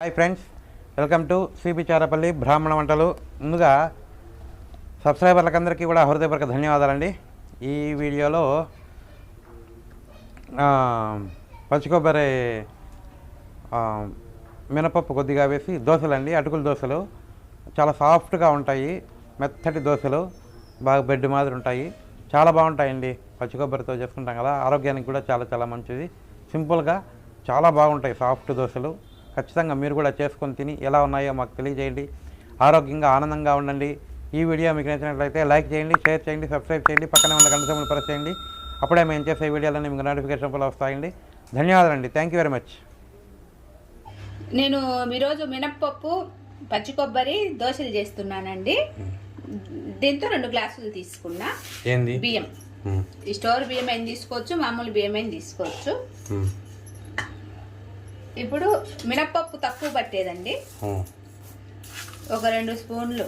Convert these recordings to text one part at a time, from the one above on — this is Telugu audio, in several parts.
Hi friends, welcome to cbcharepalli బ్రాహ్మణవంటలు. ముందుగా సబ్స్క్రైబర్లకు అందరికీ కూడా హృదయపూర్వక ధన్యవాదాలండి. ఈ వీడియోలో పచ్చి కొబ్బరి మినపప్పు కొద్దిగా వేసి దోశలండి, అటుకుల దోశలు చాలా సాఫ్ట్గా ఉంటాయి. మెత్తటి దోశలు బాగా బెడ్ మాదిరి ఉంటాయి, చాలా బాగుంటాయండి. పచ్చి కొబ్బరితో చేసుకుంటాం కదా, ఆరోగ్యానికి కూడా చాలా చాలా మంచిది. సింపుల్గా చాలా బాగుంటాయి సాఫ్ట్ దోశలు. ఖచ్చితంగా మీరు కూడా చేసుకొని తిని ఎలా ఉన్నాయో మాకు తెలియజేయండి. ఆరోగ్యంగా ఆనందంగా ఉండండి. ఈ వీడియో మీకు నచ్చినట్లయితే లైక్ చేయండి, షేర్ చేయండి, సబ్స్క్రైబ్ చేయండి, పక్కనే ఉన్న గంట సింబల్ ప్రెస్ చేయండి. అప్పుడే మేము చేసే వీడియోలన్నీ మీకు నోటిఫికేషన్ కూడా వస్తాయండి. ధన్యవాదాలండి. Thank you very much. నేను ఈరోజు మినప్పప్పు పచ్చి కొబ్బరి దోశలు చేస్తున్నానండి. దీంతో 2 గ్లాసులు తీసుకున్నా. బియ్యం, ఈ స్టోర్ బియ్యం అయినా తీసుకోవచ్చు, మామూలు బియ్యం అయినా తీసుకోవచ్చు. ఇప్పుడు మినప్పప్పు తక్కువ పట్టేదండి, ఒక 2 స్పూన్లు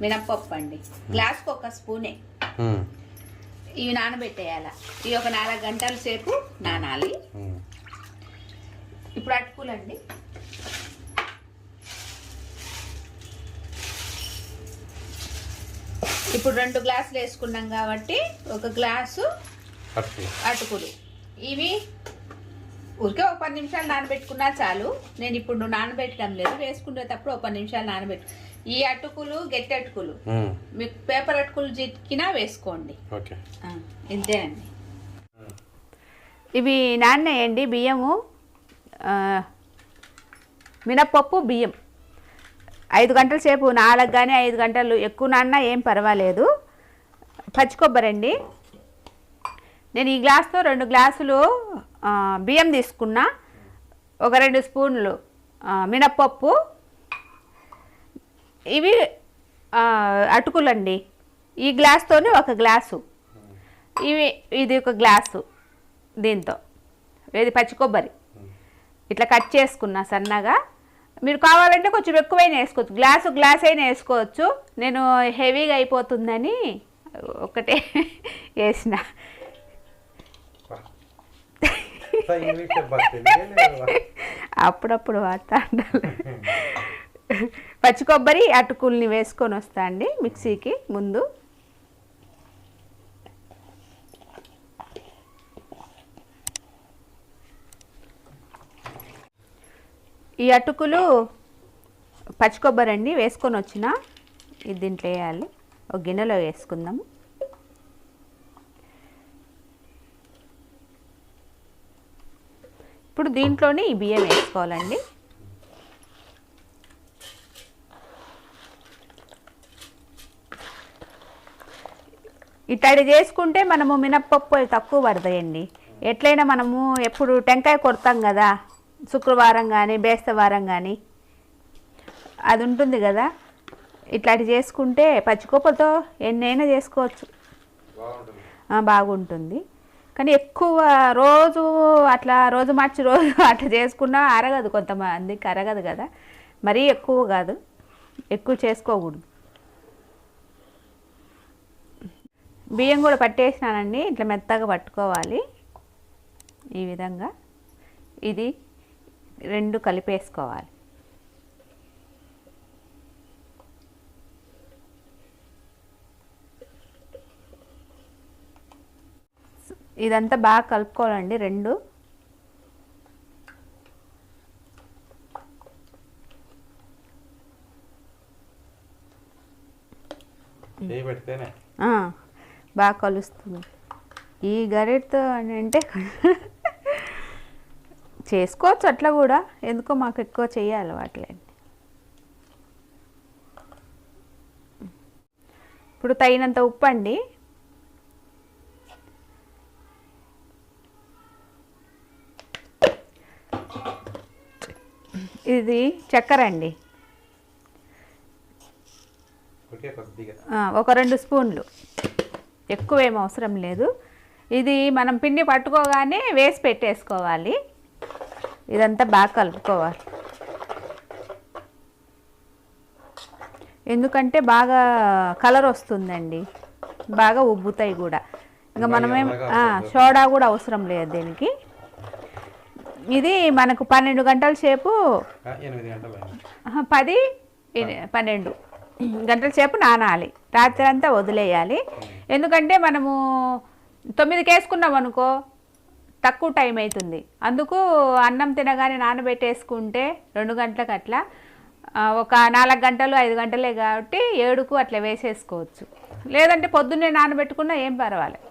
మినప్పప్పు అండి. గ్లాస్కి 1 స్పూనే. ఇవి నానబెట్టేయాల. ఇవి ఒక 4 గంటల సేపు నానాలి. ఇప్పుడు అటుకులండి. ఇప్పుడు 2 గ్లాసులు వేసుకున్నాం కాబట్టి 1 గ్లాసు అటుకులు. ఇవి ఊరికే ఒక 10 నిమిషాలు నానబెట్టుకున్నా చాలు. నేను ఇప్పుడు నానబెట్టడం లేదు, వేసుకునేటప్పుడు ఒక 10 నిమిషాలు నానబెట్టు. ఈ అటుకులు గట్టి అటుకులు, మీకు పేపర్ అటుకులు చిక్కినా వేసుకోండి. ఇంతేనండి. ఇవి నానేయండి. బియ్యము, మినప్పప్పు, బియ్యం 5 గంటల సేపు, 4 కానీ 5 గంటలు ఎక్కువ నాన్నా ఏం పర్వాలేదు. పచ్చి కొబ్బరి అండి. నేను ఈ గ్లాస్తో 2 గ్లాసులు బియ్యం తీసుకున్నా, ఒక 2 స్పూన్లు మినప్పప్పు, ఇవి అటుకులండి. ఈ గ్లాస్తోనే 1 గ్లాసు, ఇది 1 గ్లాసు. దీంతో ఇది పచ్చి కొబ్బరి ఇట్లా కట్ చేసుకున్నా సన్నగా. మీరు కావాలంటే కొంచెం ఎక్కువైనా వేసుకోవచ్చు, గ్లాస్ అయినా వేసుకోవచ్చు. నేను హెవీగా అయిపోతుందని ఒకటే వేసిన. అప్పుడప్పుడు వాడతా ఉండాలి. పచ్చి కొబ్బరి అటుకుల్ని వేసుకొని వస్తా అండి మిక్సీకి ముందు. ఈ అటుకులు పచ్చి కొబ్బరి అండి వేసుకొని వచ్చిన. ఇది దీంట్లో వేయాలి, ఒక గిన్నెలో వేసుకుందాము. ఇప్పుడు దీంట్లోనే ఈ బియ్యం వేసుకోవాలండి. ఇట్లాంటి చేసుకుంటే మనము మినప్పప్పు తక్కువ పడతాయండి. ఎట్లయినా మనము ఎప్పుడు టెంకాయ కొడతాం కదా, శుక్రవారం కానీ బేస్తవారం కానీ అది ఉంటుంది కదా. ఇట్లాంటి చేసుకుంటే పచ్చికొప్పతో ఎన్నైనా చేసుకోవచ్చు, బాగుంటుంది. కానీ ఎక్కువ రోజు అట్లా రోజు మార్చి రోజు అట్లా చేసుకున్నా అరగదు, కొంతమందికి అరగదు కదా. మరీ ఎక్కువ కాదు, ఎక్కువ చేసుకోకూడదు. బియ్యం కూడా పట్టేసినానండి. ఇట్లా మెత్తగా పట్టుకోవాలి ఈ విధంగా. ఇది 2 కలిపేసుకోవాలి. ఇదంతా బాగా కలుపుకోవాలండి 2. బాగా కలుస్తుంది. ఈ గరిటతో అంటే చేసుకోవచ్చు అట్లా కూడా, ఎందుకో మాకు ఎక్కువ చేయాలి వాటిలేండి. ఇప్పుడు తగినంత ఉప్పు అండి. ఇది చక్కెర అండి, ఒక 2 స్పూన్లు, ఎక్కువ ఏం అవసరం లేదు. ఇది మనం పిండి పట్టుకోగానే వేసి పెట్టేసుకోవాలి. ఇదంతా బాగా కలుపుకోవాలి, ఎందుకంటే బాగా కలర్ వస్తుందండి, బాగా ఉబ్బుతాయి కూడా. ఇంకా మనమేం సోడా కూడా అవసరం లేదు దీనికి. ఇది మనకు 12 గంటల సేపు 8 గంటలు 10 12 గంటల సేపు నానాలి, రాత్రి అంతా వదిలేయాలి. ఎందుకంటే మనము 9కి వేసుకున్నాం అనుకో తక్కువ టైం అవుతుంది. అందుకు అన్నం తినగానే నానబెట్టేసుకుంటే 2 గంటలకు అట్లా ఒక 4 గంటలు 5 గంటలే కాబట్టి 7కు అట్లా వేసేసుకోవచ్చు. లేదంటే పొద్దున్నే నానబెట్టుకున్నా ఏం పర్వాలేదు.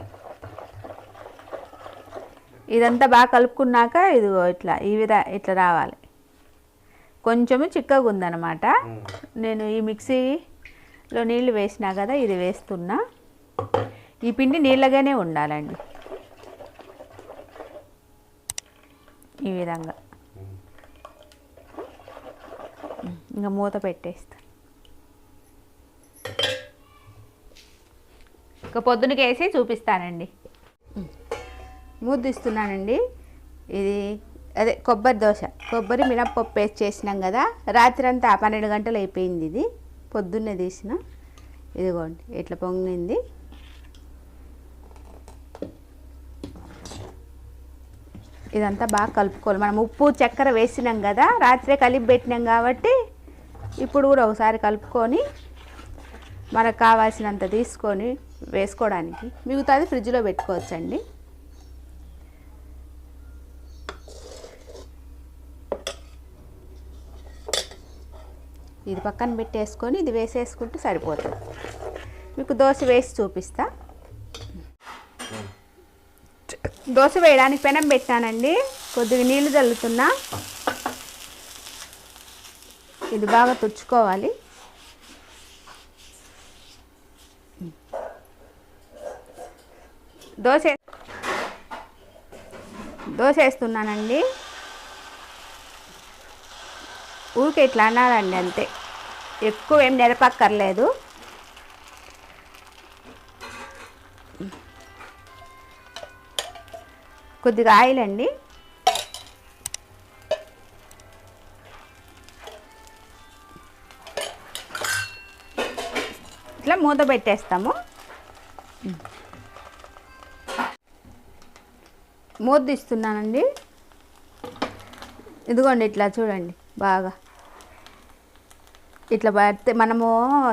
ఇదంతా బాగా కలుపుకున్నాక ఇది ఇట్లా ఇట్లా రావాలి. కొంచెము చిక్కగా ఉందన్నమాట. నేను ఈ మిక్సీలో నీళ్ళు వేసినా కదా, ఇది వేస్తున్నా. ఈ పిండి నీళ్ళగానే ఉండాలండి, ఈ విధంగా. ఇంకా మూత పెట్టేస్తా. ఇంకా పొద్దునకి వేసి చూపిస్తానండి. ముద్దిస్తున్నానండి. ఇది అదే కొబ్బరి దోశ, కొబ్బరి మినప్పప్పు వేసి చేసినాం కదా. రాత్రి అంతా 12 గంటలు అయిపోయింది. ఇది పొద్దున్నే తీసిన. ఇదిగోండి ఇట్లా పొంగింది. ఇదంతా బాగా కలుపుకోవాలి. మనం ఉప్పు చక్కెర వేసినాం కదా, రాత్రే కలిపి పెట్టినాం కాబట్టి ఇప్పుడు కూడా ఒకసారి కలుపుకొని మనకు కావాల్సినంత తీసుకొని వేసుకోవడానికి. మిగతాది ఫ్రిడ్జ్లో పెట్టుకోవచ్చండి. ఇది పక్కన పెట్టేసుకొని ఇది వేసేసుకుంటే సరిపోతుంది. మీకు దోశ వేసి చూపిస్తా. దోశ వేయడానికి పెనం పెట్టానండి. కొద్దిగా నీళ్లు చల్లుతున్నా. ఇది బాగా తుడుచుకోవాలి. దోశ వేస్తున్నానండి. ఊరికే ఇట్లా అనాలండి అంతే, ఎక్కువ ఏం నెరపక్కర్లేదు. కొద్దిగా ఆయిల్ అండి. ఇట్లా మూత పెట్టేస్తాము. మూత తీస్తున్నానండి. ఇదిగోండి ఇట్లా చూడండి, బాగా ఇట్లా పడితే మనము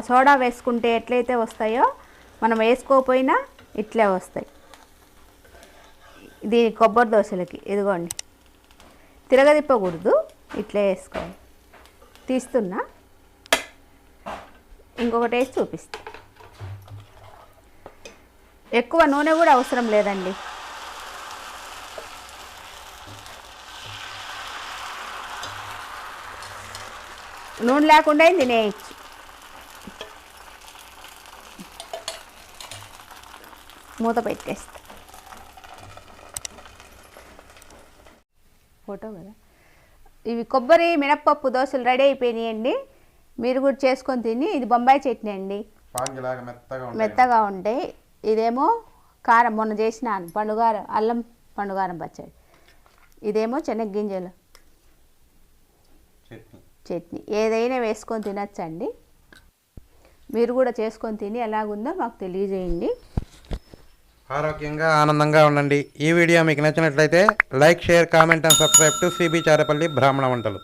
సోడా వేసుకుంటే ఎట్లయితే వస్తాయో మనం వేసుకోకపోయినా ఇట్లే వస్తాయి. ఇది కొబ్బరి దోశలకి. ఇదిగోండి తిరగదిప్పకూడదు, ఇట్లే వేసుకోవాలి. తీస్తున్నా, ఇంకొకటి వేసి చూపిస్తా. ఎక్కువ నూనె కూడా అవసరం లేదండి. నూనె లేకుండా తినేయచ్చు. మూత పెట్టేస్తా. ఫోటో కదా. ఇవి కొబ్బరి మినప్పప్పు దోశలు రెడీ అయిపోయినాయండి. మీరు కూడా చేసుకొని తిని. ఇది బొంబాయి చట్నీ అండి, మెత్తగా ఉంటాయి. ఇదేమో కారం, మొన్న చేసిన పండుగారం అల్లం పండుగారం పచ్చడి. ఇదేమో శనగగింజలు చట్నీ. ఏదైనా వేసుకొని తినచ్చండి. మీరు కూడా చేసుకొని తిని ఎలాగుందో మాకు తెలియజేయండి. ఆరోగ్యంగా ఆనందంగా ఉండండి. ఈ వీడియో మీకు నచ్చినట్లయితే like, share, comment and subscribe to cbcharepalli బ్రాహ్మణ వంటలు.